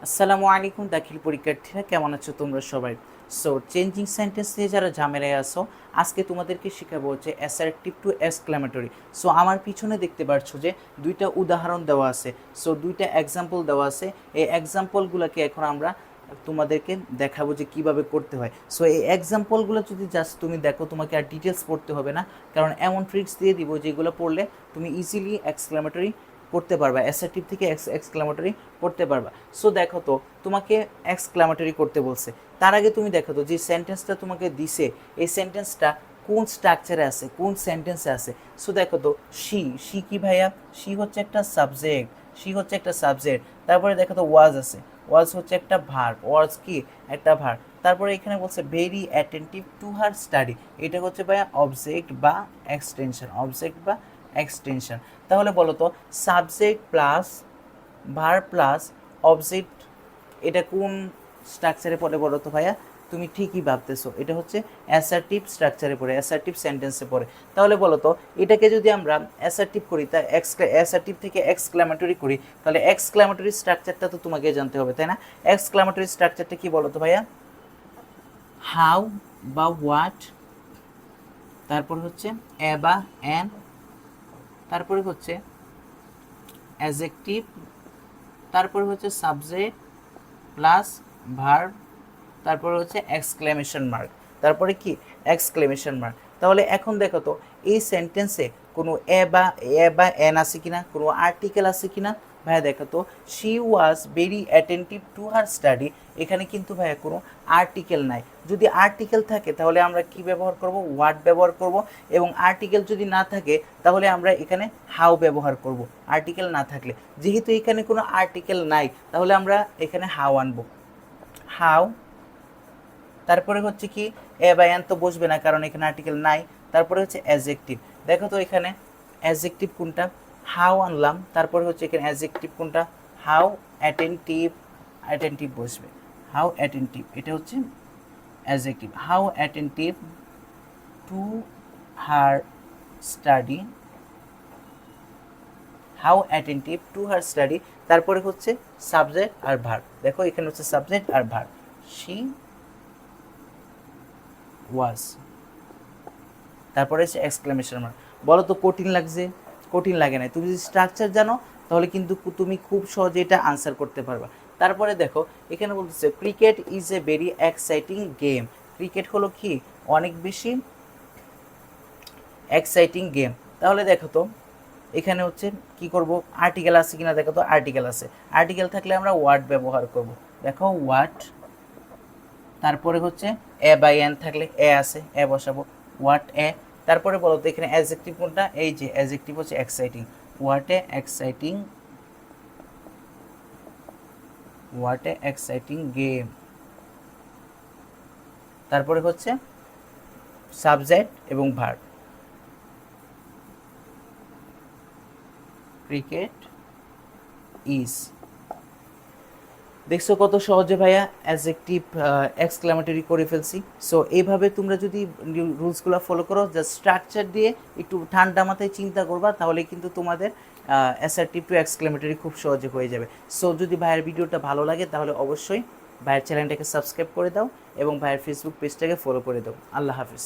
আসসালামু আলাইকুম দাখিল পরীক্ষার্থীরা, কেমন আছো তোমরা সবাই? সো চেঞ্জিং সেন্টেন্স নিয়ে যারা ঝামেলায় আসো, আজকে তোমাদেরকে শেখাবো হচ্ছে অ্যাসার্টিভ টু এক্সক্লেমেটরি। সো আমার পিছনে দেখতে পাচ্ছ যে দুইটা উদাহরণ দেওয়া আছে, সো দুইটা এক্সাম্পল দেওয়া আছে। এই এক্সাম্পলগুলোকে এখন আমরা তোমাদেরকে দেখাবো যে কিভাবে করতে হয়। সো এই এক্সাম্পলগুলো যদি জাস্ট তুমি দেখো, তোমাকে আর ডিটেলস পড়তে হবে না, কারণ এমন ট্রিক্স দিয়ে দিব যেগুলো পড়লে তুমি ইজিলি এক্সক্লেমেটরি করতে পারবা, অ্যাসার্টিভ থেকে এক্সক্লেমেটরি করতে পারবা। সো দেখো তো, তোমাকে এক্সক্লেমেটরি করতে বলছে, তার আগে তুমি দেখো তো যে সেন্টেন্সটা তোমাকে দিছে, এই সেন্টেন্সটা কোন স্ট্রাকচারে আছে, কোন সেন্টেন্সে আছে। সো দেখো তো, শি কি ভাইয়া? শি হচ্ছে একটা সাবজেক্ট, তারপরে দেখো তো ওয়াজ আছে, ওয়াজ হচ্ছে একটা ভার্ব, ওয়াজ কি একটা ভার্ব। তারপরে এখানে বলছে very attentive to her study, এটা হচ্ছে ভাইয়া অবজেক্ট বা এক্সটেনশন। তাহলে বলো তো, subject plus verb plus object, এটা কোন স্ট্রাকচারে পড়ে বলো তো ভাইয়া? তুমি ঠিকই ভাবতেছো, এটা হচ্ছে অ্যাসার্টিভ স্ট্রাকচারে পড়ে, অ্যাসার্টিভ সেন্টেন্সে পড়ে। তাহলে বলো তো, এটাকে যদি আমরা অ্যাসার্টিভ করি, তা অ্যাসার্টিভ থেকে এক্সক্লেমেটরি করি, তাহলে এক্সক্লেমেটরি স্ট্রাকচারটা তো তোমাকে জানতে হবে, তাই না? এক্সক্লেমেটরি স্ট্রাকচারটা কি বলো তো ভাইয়া? হাউ বা হোয়াট, তারপর হচ্ছে এ বা অ্যান, তারপরে হচ্ছে অ্যাজেক্টিভ, তারপরে হচ্ছে সাবজেক্ট প্লাস ভার্ব, তারপরে হচ্ছে এক্সক্লেমেশন মার্ক, তারপরে কি এক্সক্লেমেশন মার্ক। তাহলে এখন দেখো তো, এই সেন্টেন্সে কোনো এ বা এন আছে কিনা, কোনো আর্টিকেল আছে কিনা? ভাইয়া দেখো তো, she was very attentive to her study, এখানে কিন্তু ভাইয়া কোনো আর্টিকেল নাই। যদি আর্টিকেল থাকে তাহলে আমরা কি ব্যবহার করব? ওয়াট ব্যবহার করব। এবং আর্টিকেল যদি না থাকে তাহলে আমরা এখানে হাউ ব্যবহার করব, আর্টিকেল না থাকলে। যেহেতু এখানে কোনো আর্টিকেল নাই, তাহলে আমরা এখানে হাউ আনবো, হাউ। তারপরে হচ্ছে কি, এ বা এন তো বসবে না, কারণ এখানে আর্টিকেল নাই। তারপরে হচ্ছে অ্যাডজেক্টিভ, দেখো তো এখানে অ্যাডজেক্টিভ কোনটা? হাউ আনলাম। তারপরে হচ্ছে এখানে অ্যাডজেক্টিভ কোনটা? হাউ অ্যাটেন্টিভ, অ্যাটেন্টিভ বসবে, হাউ অ্যাটেন্টিভ, এটা হচ্ছে adjective. How attentive to her study, how attentive to her study. তারপরে হচ্ছে সাবজেক্ট আর ভার্ব, দেখো এখানে হচ্ছে সাবজেক্ট আর ভার্ব, শি ওয়াজ। তারপরে হচ্ছে এক্সক্লেমেশন মার্ক। বলো তো কঠিন লাগছে? কঠিন লাগে না, তুমি যদি স্ট্রাকচার জানো তাহলে কিন্তু তুমি খুব সহজে এটা আনসার করতে পারবা। তারপরে দেখো, এখানে বলতেছে cricket is a very exciting game, cricket হলো কি অনেক বেশি এক্সাইটিং গেম। তাহলে দেখো তো, এখানে হচ্ছে কি করব? আর্টিকেল আছে কিনা দেখো তো, আর্টিকেল আছে, আর্টিকেল থাকলে আমরা ওয়ার্ড ব্যবহার করব, দেখো ওয়াট। তারপরে হচ্ছে এ বাই এন থাকলে এ আছে, এ বসাবো, হোয়াট এ। তারপরে বলো তো এখানে অ্যাডজেক্টিভ কোনটা? এই যে অ্যাডজেক্টিভ হচ্ছে exciting, what a exciting, what a exciting game. তারপরে হচ্ছে সাবজেক্ট এবং ভার্ব, ক্রিকেট ইজ। দেখছো কত সহজে ভাইয়া অ্যাডজেক্টিভ এক্সক্লেমেটরি করে ফেলছি। সো এইভাবে তোমরা যদি রুলসগুলো ফলো করো, জাস্ট স্ট্রাকচার দিয়ে একটু ঠান্ডা মাথায় চিন্তা করবা, তাহলে কিন্তু তোমাদের অ্যাসার্টিভ টু এক্সক্লেমেটরি খুব সহজে হয়ে যাবে। সো যদি ভাইয়ের ভিডিওটা ভালো লাগে তাহলে অবশ্যই ভাইয়ের চ্যানেলটাকে সাবস্ক্রাইব করে দাও এবং ভাইয়ের ফেসবুক পেজটাকে ফলো করে দাও। আল্লাহ হাফিজ।